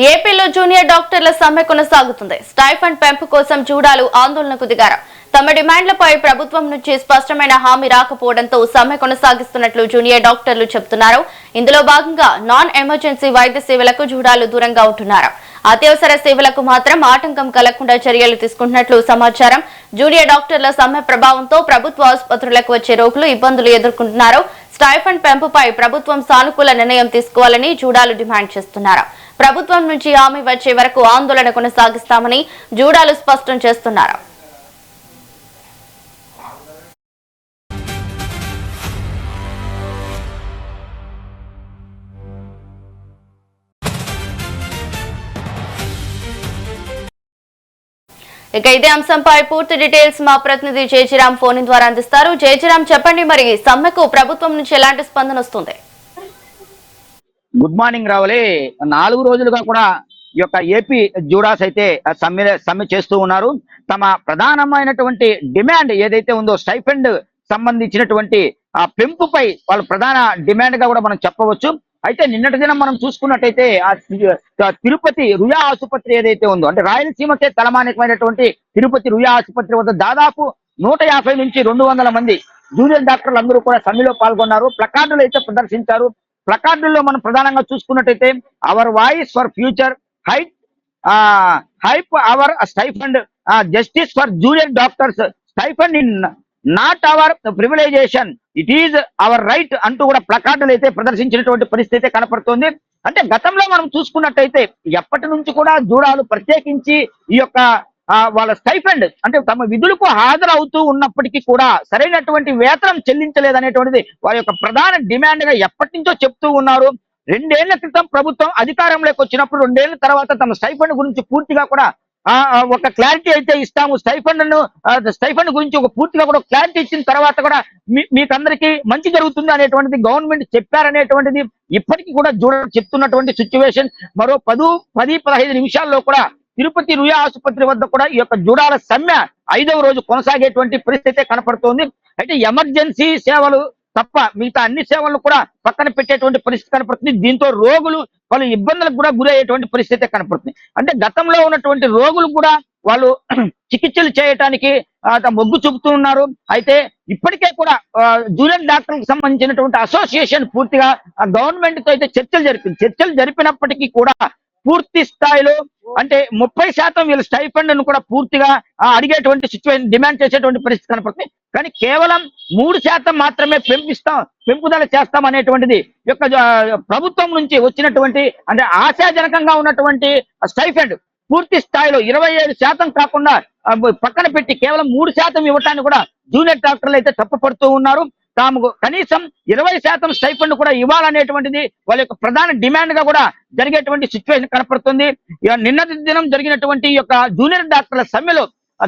ఏపీలో జూనియర్ డాక్టర్ల సమ్మె కొనసాగుతుంది. స్టైఫండ్ పెంపు కోసం జూడాలు ఆందోళనకు దిగారు. తమ డిమాండ్లపై ప్రభుత్వం నుంచి స్పష్టమైన హామీ రాకపోవడంతో సమ్మె కొనసాగిస్తున్నట్లు జూనియర్ డాక్టర్లు చెబుతున్నారు. ఇందులో భాగంగా నాన్ ఎమర్జెన్సీ వైద్య సేవలకు జూడాలు దూరంగా ఉంటున్నారు. అత్యవసర సేవలకు మాత్రం ఆటంకం కలగకుండా చర్యలు తీసుకుంటున్నట్లు సమాచారం. జూనియర్ డాక్టర్ల సమ్మె ప్రభావంతో ప్రభుత్వ ఆసుపత్రులకు వచ్చే రోగులు ఇబ్బందులు ఎదుర్కొంటున్నారు. స్టైఫండ్ పెంపుపై ప్రభుత్వం సానుకూల నిర్ణయం తీసుకోవాలని జూడాలు డిమాండ్ చేస్తున్నారు. ప్రభుత్వం నుంచి హామీ వచ్చే వరకు ఆందోళన కొనసాగిస్తామని జూడాలు స్పష్టం చేస్తున్నారు. ఇక ఇదే అంశంపై పూర్తి డీటెయిల్స్ మా ప్రతినిధి జయజీరామ్ ఫోన్ ద్వారా అందిస్తారు. జయజీరామ్, చెప్పండి, మరి సమ్మెకు ప్రభుత్వం నుంచి ఎలాంటి స్పందన వస్తుంది? Good morning రావులే. 4 రోజులుగా కూడా ఈ యొక్క ఏపీ జూడాస్ అయితే సమ్మె చేస్తూ ఉన్నారు. తమ ప్రధానమైనటువంటి డిమాండ్ ఏదైతే ఉందో స్టైఫండ్ సంబంధించినటువంటి ఆ పెంపుపై వాళ్ళ ప్రధాన డిమాండ్ గా కూడా మనం చెప్పవచ్చు. అయితే నిన్నటి దినం మనం చూసుకున్నట్టయితే ఆ తిరుపతి రుయా ఆసుపత్రి ఏదైతే ఉందో, అంటే రాయలసీమకే తలమానికమైనటువంటి తిరుపతి రుయా ఆసుపత్రి వద్ద దాదాపు 150 నుంచి 200 మంది జూనియర్ డాక్టర్లు అందరూ కూడా సమ్మెలో పాల్గొన్నారు. ప్లకార్డులు అయితే ప్రదర్శించారు. ప్లకార్డుల్లో మనం ప్రధానంగా చూసుకున్నట్టయితే our voice for future, hike our stipend, justice for junior doctors, stipend in not our privilege, it is our right అంటూ కూడా ప్లకార్డులు అయితే ప్రదర్శించినటువంటి పరిస్థితి అయితే కనపడుతుంది. అంటే గతంలో మనం చూసుకున్నట్టయితే ఎప్పటి నుంచి కూడా జూడాలు ప్రత్యేకించి ఈ యొక్క వాళ్ళ స్టైఫండ్ అంటే తమ విధులకు హాజరవుతూ ఉన్నప్పటికీ కూడా సరైనటువంటి వేతనం చెల్లించలేదనేటువంటిది వారి యొక్క ప్రధాన డిమాండ్ గా ఎప్పటి నుంచో చెప్తూ ఉన్నారు. 2 ఏళ్ల క్రితం ప్రభుత్వం అధికారంలోకి వచ్చినప్పుడు 2 ఏళ్ల తర్వాత తమ స్టైఫండ్ గురించి పూర్తిగా కూడా ఒక క్లారిటీ అయితే ఇస్తాము. స్టైఫండ్ గురించి ఒక పూర్తిగా కూడా క్లారిటీ ఇచ్చిన తర్వాత కూడా మీకందరికీ మంచి జరుగుతుంది అనేటువంటిది గవర్నమెంట్ చెప్పారనేటువంటిది ఇప్పటికీ కూడా చెప్తున్నటువంటి సిచ్యువేషన్. మరో 10-15 నిమిషాల్లో కూడా తిరుపతి రుయా ఆసుపత్రి వద్ద కూడా ఈ యొక్క జూడాల సమ్మె 5వ రోజు కొనసాగేటువంటి పరిస్థితి కనపడుతోంది. అయితే ఎమర్జెన్సీ సేవలు తప్ప మిగతా అన్ని సేవలను కూడా పక్కన పెట్టేటువంటి పరిస్థితి కనపడుతుంది. దీంతో రోగులు వాళ్ళు ఇబ్బందులకు కూడా గురయ్యేటువంటి పరిస్థితి కనపడుతుంది. అంటే గతంలో ఉన్నటువంటి రోగులు కూడా వాళ్ళు చికిత్సలు చేయటానికి మొగ్గు చూపుతూ ఉన్నారు. అయితే ఇప్పటికే కూడా జూనియర్ డాక్టర్లకు సంబంధించినటువంటి అసోసియేషన్ పూర్తిగా గవర్నమెంట్ తో అయితే చర్చలు జరిపినప్పటికీ కూడా పూర్తి స్థాయిలో అంటే 30% వీళ్ళ స్టైఫండ్ ను కూడా పూర్తిగా అడిగేటువంటి సిచ్యువేషన్ డిమాండ్ చేసేటువంటి పరిస్థితి కనపడుతుంది. కానీ కేవలం 3% మాత్రమే పెంపుదల చేస్తాం అనేటువంటిది యొక్క ప్రభుత్వం నుంచి వచ్చినటువంటి అంటే ఆశాజనకంగా ఉన్నటువంటి స్టైఫండ్ పూర్తి స్థాయిలో 27% కాకుండా పక్కన పెట్టి కేవలం 3% ఇవ్వటాన్ని కూడా జూనియర్ డాక్టర్లు అయితే తప్పుపడుతూ ఉన్నారు. తాము కనీసం 20% స్టైఫండ్ కూడా ఇవ్వాలనేటువంటిది వాళ్ళ యొక్క ప్రధాన డిమాండ్ గా కూడా జరిగేటువంటి సిచ్యువేషన్ కనపడుతుంది. నిన్నటి దినం జరిగినటువంటి ఈ యొక్క జూనియర్ డాక్టర్ల సమ్మెలో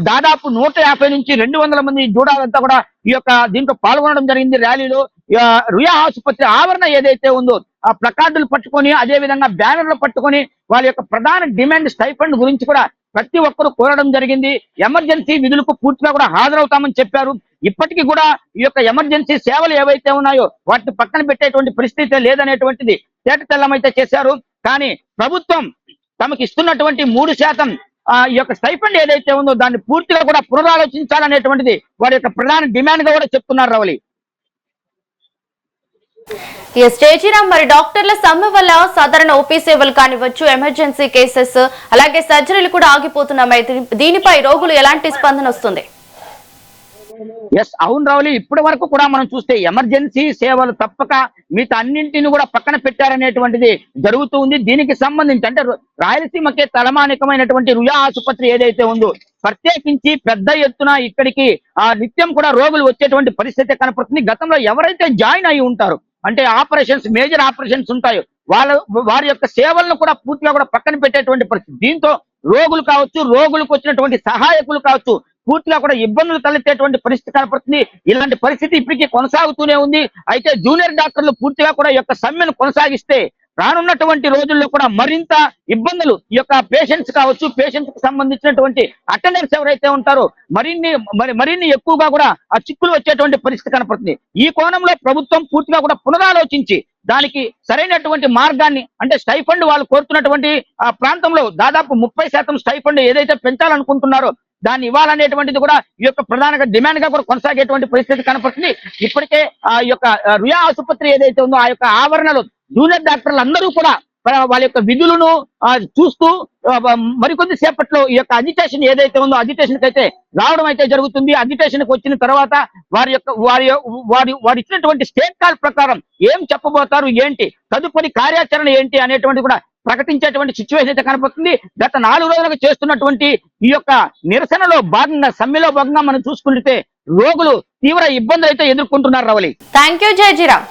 దాదాపు 150 నుంచి 200 మంది జూడాలంతా కూడా ఈ యొక్క దీంట్లో పాల్గొనడం జరిగింది. ర్యాలీలో రుయా ఆసుపత్రి ఆవరణ ఏదైతే ఉందో ఆ ప్లకార్డులు పట్టుకొని అదే విధంగా బ్యానర్లు పట్టుకొని వాళ్ళ యొక్క ప్రధాన డిమాండ్ స్టైఫండ్ గురించి కూడా ప్రతి ఒక్కరు కోరడం జరిగింది. ఎమర్జెన్సీ విధులకు పూర్తిగా కూడా హాజరవుతామని చెప్పారు. ఇప్పటికీ కూడా ఈ యొక్క ఎమర్జెన్సీ సేవలు ఏవైతే ఉన్నాయో వాటిని పక్కన పెట్టేటువంటి పరిస్థితి లేదనేటువంటిది తేటతెల్లమైతే చేశారు. కానీ ప్రభుత్వం తమకు ఇస్తున్నటువంటి 3% ఈ యొక్క స్టైఫండ్ ఏదైతే ఉందో దాన్ని పూర్తిగా కూడా పునరాలోచించాలనేటువంటిది వారి యొక్క ప్రధాన డిమాండ్ గా కూడా చెప్తున్నారు రవలి. జయజీరామ్, మరి డాక్టర్ల సమ్మె వల్ల సాధారణ ఓపీ సేవలు కానివచ్చు, ఎమర్జెన్సీ కేసెస్ అలాగే సర్జరీలు కూడా ఆగిపోతున్నాయి. దీనిపై రోగులు ఎలాంటి స్పందన వస్తుంది? ఎస్, అవును రావులి. ఇప్పటి వరకు కూడా మనం చూస్తే ఎమర్జెన్సీ సేవలు తప్పక మిగతా అన్నింటిని కూడా పక్కన పెట్టారనేటువంటిది జరుగుతూ ఉంది. దీనికి సంబంధించి అంటే రాయలసీమకే తలమానికమైనటువంటి రుయా ఆసుపత్రి ఏదైతే ఉందో ప్రత్యేకించి పెద్ద ఎత్తున ఇక్కడికి నిత్యం కూడా రోగులు వచ్చేటువంటి పరిస్థితి కనపడుతుంది. గతంలో ఎవరైతే జాయిన్ అయి ఉంటారో అంటే మేజర్ ఆపరేషన్స్ ఉంటాయో వారి యొక్క సేవలను కూడా పూర్తిగా కూడా పక్కన పెట్టేటువంటి పరిస్థితి. దీంతో రోగులు కావచ్చు, రోగులకు వచ్చినటువంటి సహాయకులు కావచ్చు పూర్తిగా కూడా ఇబ్బందులు తలెత్తేటువంటి పరిస్థితి కనపడుతుంది. ఇలాంటి పరిస్థితి ఇప్పటికీ కొనసాగుతూనే ఉంది. అయితే జూనియర్ డాక్టర్లు పూర్తిగా కూడా ఈ యొక్క సమ్మెను కొనసాగిస్తే రానున్నటువంటి రోజుల్లో కూడా మరింత ఇబ్బందులు ఈ యొక్క పేషెంట్స్ కావచ్చు, పేషెంట్స్ కి సంబంధించినటువంటి అటెండర్స్ ఎవరైతే ఉంటారో మరిన్ని ఎక్కువగా కూడా ఆ చిక్కులు వచ్చేటువంటి పరిస్థితి కనపడుతుంది. ఈ కోణంలో ప్రభుత్వం పూర్తిగా కూడా పునరాలోచించి దానికి సరైనటువంటి మార్గాన్ని, అంటే స్టైఫండ్ వాళ్ళు కోరుతున్నటువంటి ఆ ప్రాంతంలో దాదాపు 30% స్టైఫండ్ ఏదైతే పెంచాలనుకుంటున్నారో దాన్ని ఇవ్వాలనేటువంటిది కూడా ఈ యొక్క ప్రధానంగా డిమాండ్ గా కూడా కొనసాగేటువంటి పరిస్థితి కనపడుతుంది. ఇప్పటికే ఆ యొక్క రుయా ఆసుపత్రి ఏదైతే ఉందో ఆ యొక్క ఆవరణలో జూనియర్ డాక్టర్లు అందరూ కూడా వాళ్ళ యొక్క విధులను చూస్తూ మరికొద్ది సేపట్లో ఈ యొక్క అజిటేషన్ ఏదైతే ఉందో అజిటేషన్ కి అయితే రావడం అయితే జరుగుతుంది. అజిటేషన్ కి వచ్చిన తర్వాత వారు ఇచ్చినటువంటి స్టేట్ కాల్ ప్రకారం ఏం చెప్పబోతారు, ఏంటి తదుపరి కార్యాచరణ ఏంటి అనేటువంటి కూడా ప్రకటించేటువంటి సిచ్యువేషన్ అయితే కనపడుతుంది. గత 4 రోజులుగా చేస్తున్నటువంటి ఈ యొక్క నిరసనలో భాగంగా, సమ్మెలో భాగంగా మనం చూసుకుంటే రోగులు తీవ్ర ఇబ్బందులు అయితే ఎదుర్కొంటున్నారు. Ravali, thank you జయజీరామ్.